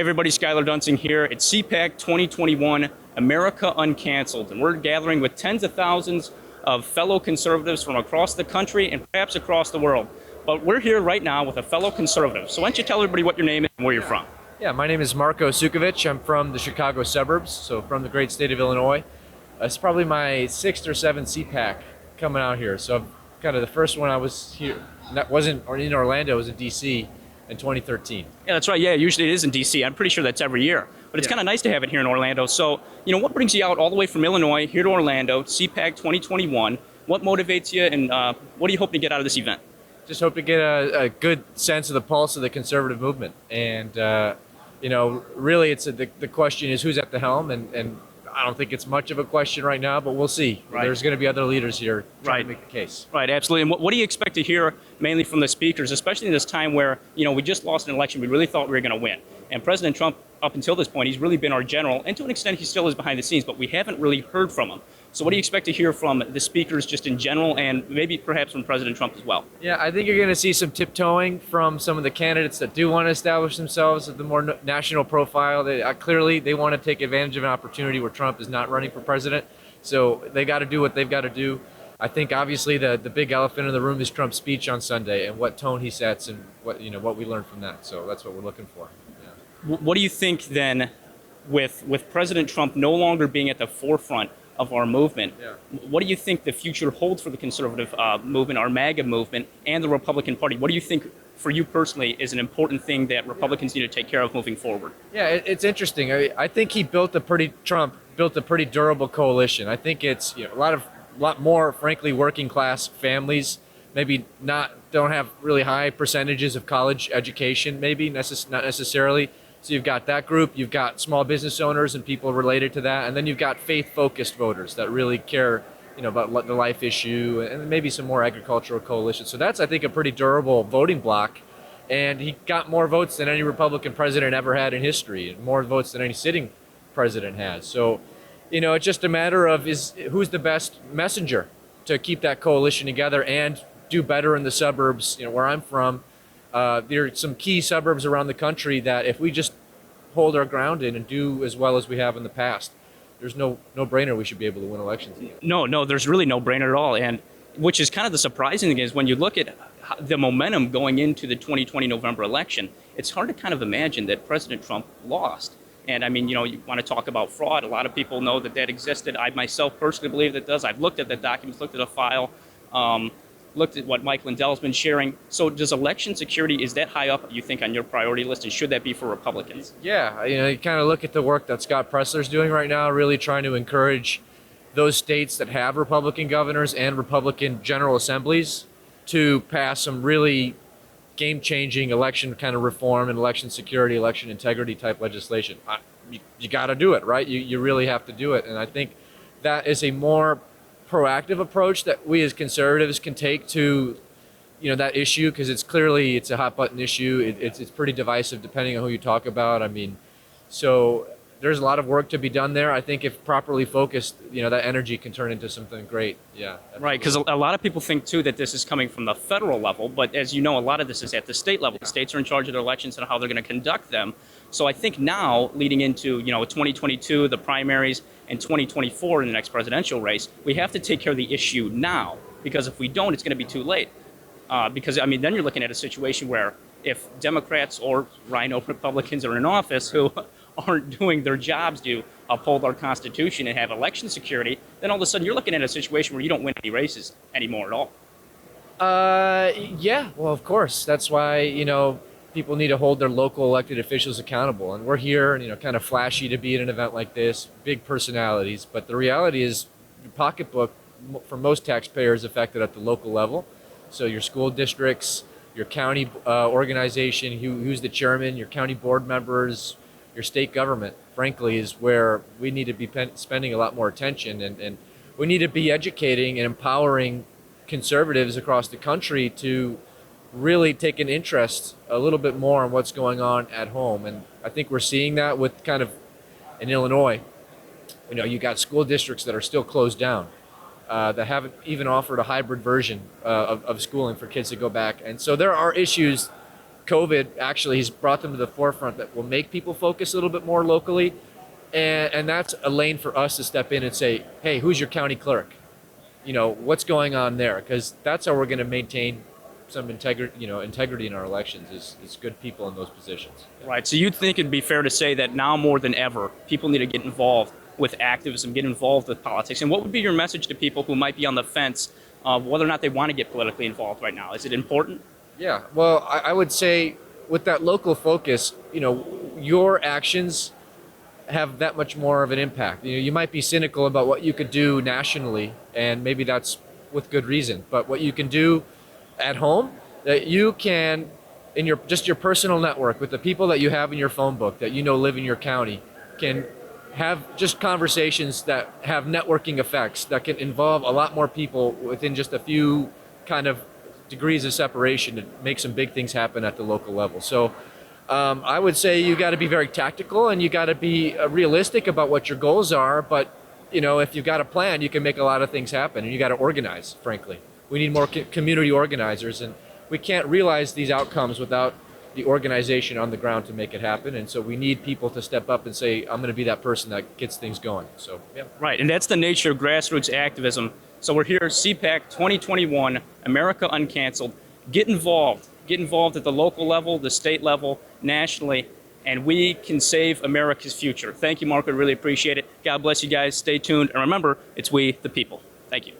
Hey everybody, Skylar Duensing here at CPAC 2021, America Uncanceled. And we're gathering with tens of thousands of fellow conservatives from across the country and perhaps across the world. But we're here right now with a fellow conservative. So why don't you tell everybody what your name is and where you're from? Yeah, my name is Marko Sukovic. I'm from the Chicago suburbs, so from the great state of Illinois. It's probably my sixth or seventh CPAC coming out here. So kind of the first one I was here, wasn't in Orlando, was in DC in 2013. Yeah, that's right. Yeah, usually it is in DC. I'm pretty sure that's every year. But it's kind of nice to have it here in Orlando. So, what brings you out all the way from Illinois here to Orlando, CPAC 2021? What motivates you, and what do you hope to get out of this event? Just hope to get a good sense of the pulse of the conservative movement. And, really the question is who's at the helm, and I don't think it's much of a question right now, but we'll see. Right. There's going to be other leaders here trying to make the case. Right, absolutely. And what do you expect to hear mainly from the speakers, especially in this time where, we just lost an election we really thought we were going to win? And President Trump, up until this point, he's really been our general, and to an extent he still is behind the scenes, but we haven't really heard from him. So what do you expect to hear from the speakers just in general, and maybe perhaps from President Trump as well? Yeah, I think you're going to see some tiptoeing from some of the candidates that do want to establish themselves at the more national profile. Clearly, they want to take advantage of an opportunity where Trump is not running for president. So they got to do what they've got to do. I think obviously the big elephant in the room is Trump's speech on Sunday and what tone he sets and what we learned from that. So that's what we're looking for. Yeah. What do you think then, with President Trump no longer being at the forefront of our movement, what do you think the future holds for the conservative movement, our MAGA movement, and the Republican Party? What do you think, for you personally, is an important thing that Republicans need to take care of moving forward? Yeah, it's interesting. I think Trump built a pretty durable coalition. I think it's a lot more, frankly, working class families, maybe don't have really high percentages of college education, maybe not necessarily. So you've got that group, you've got small business owners and people related to that, and then you've got faith-focused voters that really care, about the life issue, and maybe some more agricultural coalitions. So that's, I think, a pretty durable voting bloc, and he got more votes than any Republican president ever had in history, and more votes than any sitting president has. So, it's just a matter of who's the best messenger to keep that coalition together and do better in the suburbs, where I'm from. There are some key suburbs around the country that if we just hold our ground in and do as well as we have in the past, there's no brainer we should be able to win elections. No, there's really no brainer at all. And which is kind of the surprising thing is when you look at the momentum going into the 2020 November election, it's hard to kind of imagine that President Trump lost. And I mean, you want to talk about fraud. A lot of people know that existed. I myself personally believe that does. I've looked at the documents, looked at a file, looked at what Mike Lindell's been sharing. So does election security, is that high up, you think, on your priority list, and should that be for Republicans? Yeah, you kind of look at the work that Scott Presler's doing right now, really trying to encourage those states that have Republican governors and Republican general assemblies to pass some really game-changing election kind of reform and election security, election integrity type legislation. You got to do it, right? You really have to do it. And I think that is a more proactive approach that we as conservatives can take to that issue, because it's a hot button issue. It's pretty divisive depending on who you talk about. I mean, so there's a lot of work to be done there. I think if properly focused, that energy can turn into something great. Yeah, absolutely. Right, because a lot of people think too that this is coming from the federal level, but as you know, a lot of this is at the state level. The states are in charge of their elections and how they're going to conduct them. So I think now, leading into 2022, the primaries, and 2024 in the next presidential race, we have to take care of the issue now, because if we don't, it's going to be too late. Because then you're looking at a situation where if Democrats or Rhino Republicans are in office who aren't doing their jobs to uphold our Constitution and have election security, then all of a sudden you're looking at a situation where you don't win any races anymore at all. Yeah, well, of course. That's why, people need to hold their local elected officials accountable. And we're here, kind of flashy to be at an event like this, big personalities. But the reality is your pocketbook for most taxpayers affected at the local level. So your school districts, your county organization, who's the chairman, your county board members, your state government, frankly, is where we need to be spending a lot more attention. And we need to be educating and empowering conservatives across the country to really take an interest a little bit more in what's going on at home. And I think we're seeing that with kind of in Illinois. You got school districts that are still closed down, that haven't even offered a hybrid version of schooling for kids to go back. And so there are issues COVID actually has brought them to the forefront that will make people focus a little bit more locally. And that's a lane for us to step in and say, hey, who's your county clerk? You know, what's going on there? Because that's how we're going to maintain some integrity in our elections is good people in those positions. Right. So you'd think it'd be fair to say that now more than ever, people need to get involved with activism, get involved with politics. And what would be your message to people who might be on the fence of whether or not they want to get politically involved right now? Is it important? Yeah. Well, I would say with that local focus, you know, your actions have that much more of an impact. You know, you might be cynical about what you could do nationally, and maybe that's with good reason. But what you can do at home, that you can, in your personal network with the people that you have in your phone book that you know live in your county, can have just conversations that have networking effects that can involve a lot more people within just a few kind of degrees of separation to make some big things happen at the local level. So I would say you got to be very tactical and you got to be realistic about what your goals are. But, you know, if you've got a plan, you can make a lot of things happen, and you got to organize, frankly. We need more community organizers, and we can't realize these outcomes without the organization on the ground to make it happen. And so we need people to step up and say, I'm going to be that person that gets things going. So, yeah. Right. And that's the nature of grassroots activism. So we're here, CPAC 2021, America Uncanceled. Get involved. Get involved at the local level, the state level, nationally, and we can save America's future. Thank you, Marko. I really appreciate it. God bless you guys. Stay tuned. And remember, it's we, the people. Thank you.